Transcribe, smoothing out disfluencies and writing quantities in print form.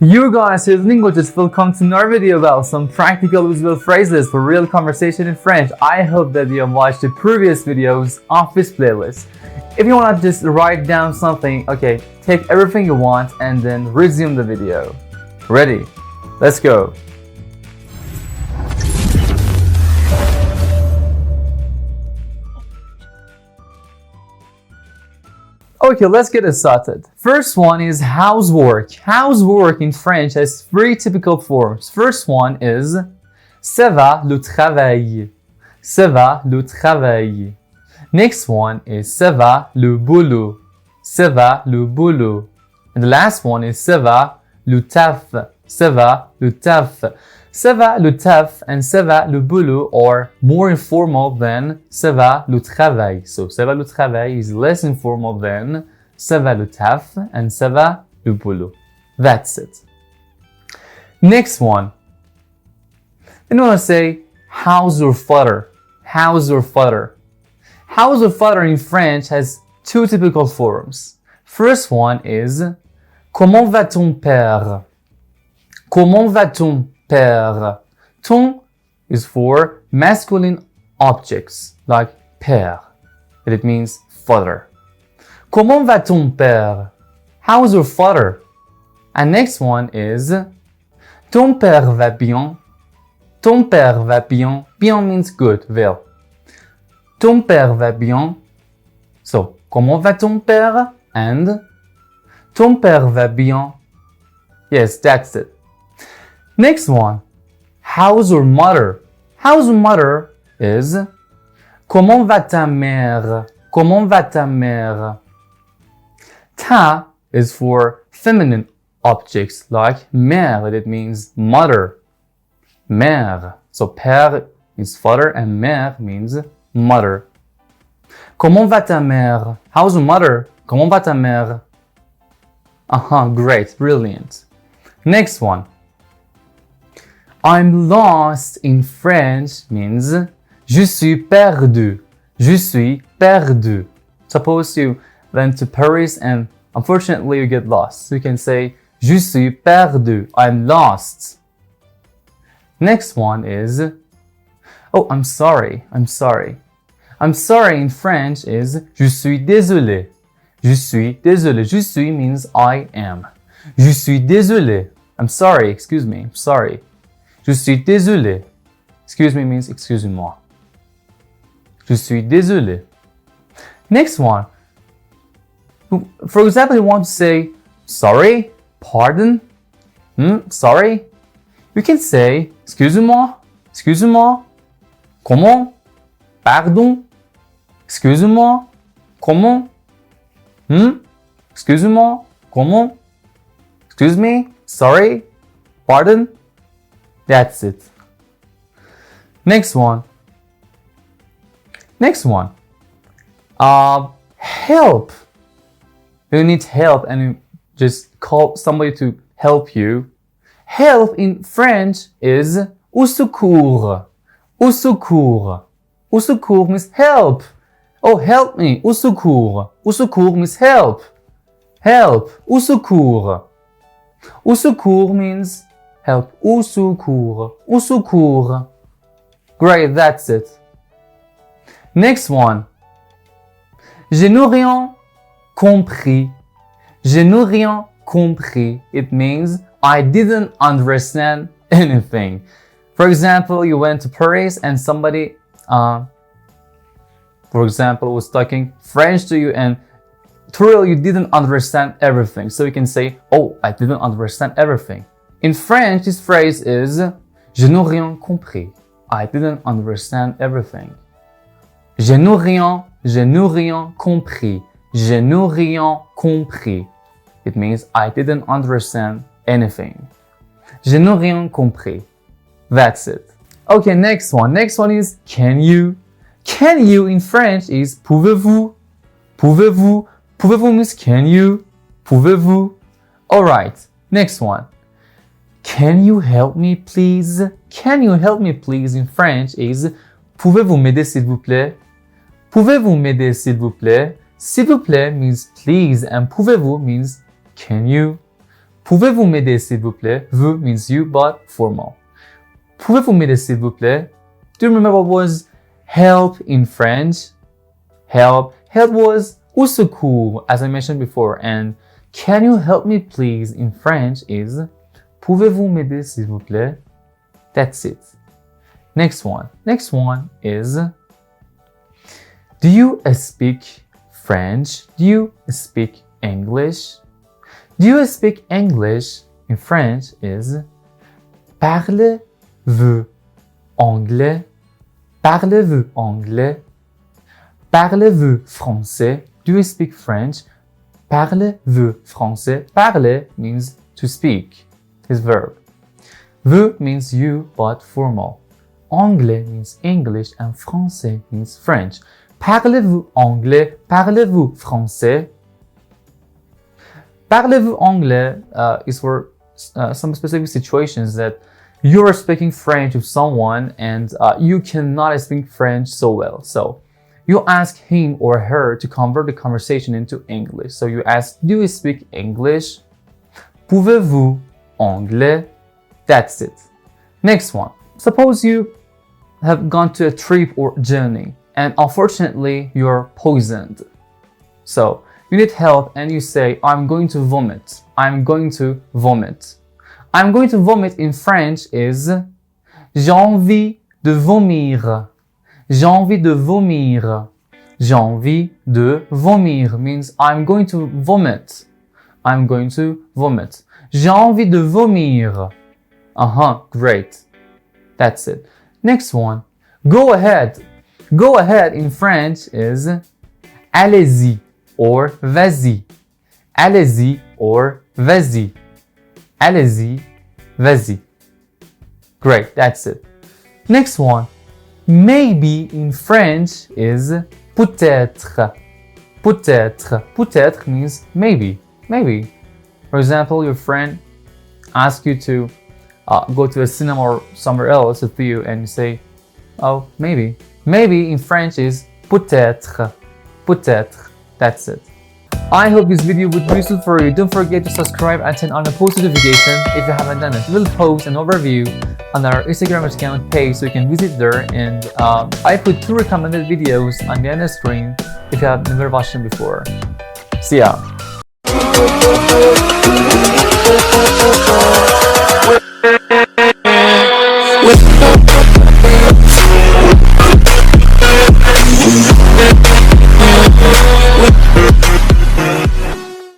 You guys, here's LingoJet. Welcome to another video about some practical visible phrases for real conversation in French. I hope that you have watched the previous videos of this playlist. If you want to just write down something, okay, take everything you want and then resume the video. Ready? Let's go. Okay, let's get it started. First one is housework. Housework in French has three typical forms. First one is ça va le travail. Ça va le travail. Next one is ça va le boulot. Ça va le boulot. And the last one is ça va le taf. Ça va le taf. Ça va le taf and ça va le boulot are more informal than ça va le travail. So ça va le travail is less informal than ça va le taf and ça va le boulot. That's it. Next one. Then you want to say how's your father? How's your father? How's your father in French has two typical forms. First one is comment va ton père? Comment va ton père? Ton is for masculine objects like père, and it means father. Comment va ton père? How's your father? And next one is ton père va bien? Ton père va bien? Bien means good, well. Ton père va bien? So, comment va ton père? And ton père va bien? Yes, that's it. Next one, how's your mother? How's your mother is comment va ta mère? Comment va ta mère? Ta is for feminine objects like mère, that means mother. Mère. So père is father and mère means mother. Comment va ta mère? How's your mother? Comment va ta mère? Great, brilliant. Next one. I'm lost in French means je suis perdu. Je suis perdu. Suppose you went to Paris and unfortunately you get lost. So you can say je suis perdu. I'm lost. Next one is oh, I'm sorry. I'm sorry. I'm sorry in French is je suis désolé. Je suis désolé. Je suis means I am. Je suis désolé. I'm sorry. Excuse me. I'm sorry. Je suis désolé. Excuse me means excusez-moi. Je suis désolé. Next one. For example, you want to say sorry, pardon, sorry. You can say excusez-moi, excusez-moi, comment, pardon, excusez-moi, comment, excusez-moi, comment, excuse me, sorry, pardon. That's it. Next one. Next one. Help. You need help and you just call somebody to help you. Help in French is au secours. Au secours. Au secours means help. Oh, help me. Au secours. Au secours means help. Help. Au secours. Au secours means help. Au secours. Au secours. Great, that's it. Next one. Je n'ai rien compris. Je n'ai rien compris. It means I didn't understand anything. For example, you went to Paris and somebody, for example, was talking French to you and truly you didn't understand everything. So you can say, oh, I didn't understand everything. In French, this phrase is je n'ai rien compris. I didn't understand everything. Je n'ai rien compris. Je n'ai rien compris. It means I didn't understand anything. Je n'ai rien compris. That's it. Okay, next one. Next one is can you. Can you in French is pouvez-vous. Pouvez-vous. Pouvez-vous means can you. Pouvez-vous. Alright, next one. Can you help me please? Can you help me please in French is pouvez-vous m'aider s'il vous plaît? Pouvez-vous m'aider s'il vous plaît? S'il vous plaît means please and pouvez-vous means can you. Pouvez-vous m'aider s'il vous plaît? Vous means you, but formal. Pouvez-vous m'aider s'il vous plaît? Do you remember what was help in French? Help. Help was au secours, as I mentioned before. And can you help me please in French is pouvez-vous m'aider s'il vous plaît? That's it. Next one. Next one is do you speak French? Do you speak English? Do you speak English in French is parlez-vous anglais? Parlez-vous anglais? Parlez-vous français? Do you speak French? Parlez-vous français? Parler means to speak, is verb. Vous means you, but formal. Anglais means English and français means French. Parlez-vous anglais? Parlez-vous français? Parlez-vous anglais is for some specific situations that you're speaking French with someone and you cannot speak French so well. So you ask him or her to convert the conversation into English. So you ask, do you speak English? Pouvez-vous anglais? That's it. Next one. Suppose you have gone to a trip or journey and unfortunately you're poisoned. So you need help and you say, I'm going to vomit. I'm going to vomit. I'm going to vomit in French is j'ai envie de vomir. J'ai envie de vomir. J'ai envie de vomir means I'm going to vomit. I'm going to vomit. J'ai envie de vomir. Great. That's it. Next one. Go ahead. Go ahead in French is allez-y or vas-y. Allez-y or vas-y. Allez-y, vas-y. Great, that's it. Next one. Maybe in French is peut-être. Peut-être. Peut-être means maybe. Maybe. For example, your friend asks you to go to a cinema or somewhere else with you and you say, oh, maybe. Maybe in French is peut-être. Peut-être. That's it. I hope this video would be useful for you. Don't forget to subscribe and turn on the post notification if you haven't done it. We'll post an overview on our Instagram account page so you can visit there, and I put 2 recommended videos on the end of the screen if you have never watched them before. See ya!